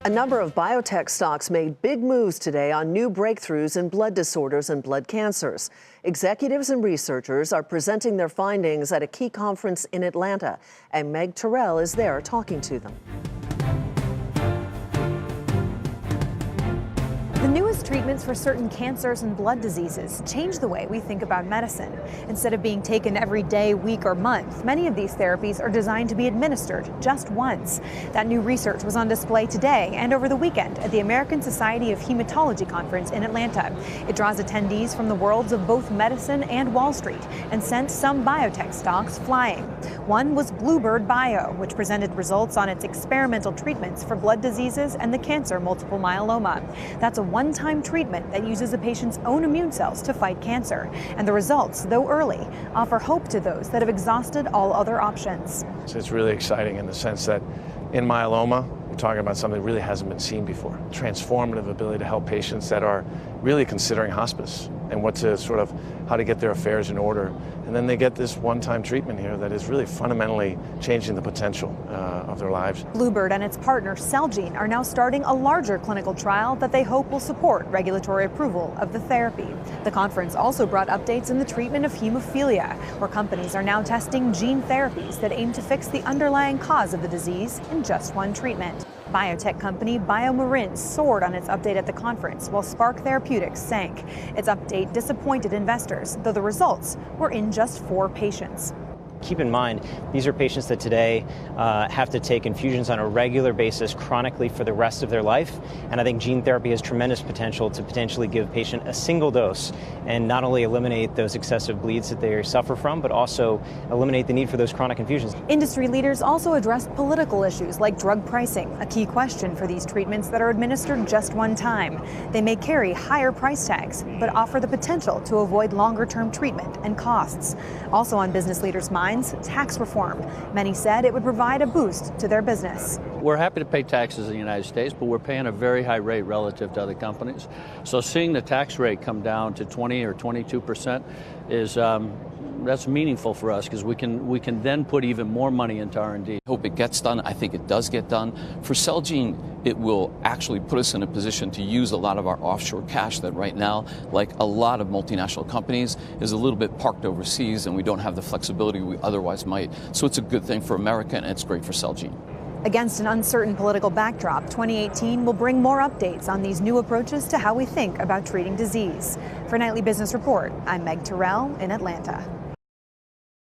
A number of biotech stocks made big moves today on new breakthroughs in blood disorders and blood cancers. Executives and researchers are presenting their findings at a key conference in Atlanta, and Meg Terrell is there talking to them. The newest treatments for certain cancers and blood diseases change the way we think about medicine. Instead of being taken every day, week, or month, many of these therapies are designed to be administered just once. That new research was on display today and over the weekend at the American Society of Hematology conference in Atlanta. It draws attendees from the worlds of both medicine and Wall Street and sent some biotech stocks flying. One was Bluebird Bio, which presented results on its experimental treatments for blood diseases and the cancer multiple myeloma. That's a one-time treatment that uses a patient's own immune cells to fight cancer. And the results, though early, offer hope to those that have exhausted all other options. So it's really exciting in the sense that in myeloma, we're talking about something that really hasn't been seen before. Transformative ability to help patients that are really considering hospice and how to get their affairs in order. And then they get this one-time treatment here that is really fundamentally changing the potential of their lives. Bluebird and its partner Celgene are now starting a larger clinical trial that they hope will support regulatory approval of the therapy. The conference also brought updates in the treatment of hemophilia, where companies are now testing gene therapies that aim to fix the underlying cause of the disease in just one treatment. Biotech company BioMarin soared on its update at the conference, while Spark Therapeutics sank. Its update disappointed investors, though the results were in just 4 patients. Keep in mind, these are patients that today have to take infusions on a regular basis chronically for the rest of their life. And I think gene therapy has tremendous potential to potentially give a patient a single dose and not only eliminate those excessive bleeds that they suffer from, but also eliminate the need for those chronic infusions. Industry leaders also addressed political issues like drug pricing, a key question for these treatments that are administered just one time. They may carry higher price tags, but offer the potential to avoid longer-term treatment and costs. Also on business leaders' minds, tax reform. Many said it would provide a boost to their business. We're happy to pay taxes in the United States, but we're paying a very high rate relative to other companies. So seeing the tax rate come down to 20 or 22% is that's meaningful for us because we can then put even more money into R&D. Hope it gets done. I think it does get done. For Celgene, it will actually put us in a position to use a lot of our offshore cash that right now, like a lot of multinational companies, is a little bit parked overseas and we don't have the flexibility we otherwise might. So it's a good thing for America and it's great for Celgene. Against an uncertain political backdrop, 2018 will bring more updates on these new approaches to how we think about treating disease. For Nightly Business Report, I'm Meg Terrell in Atlanta.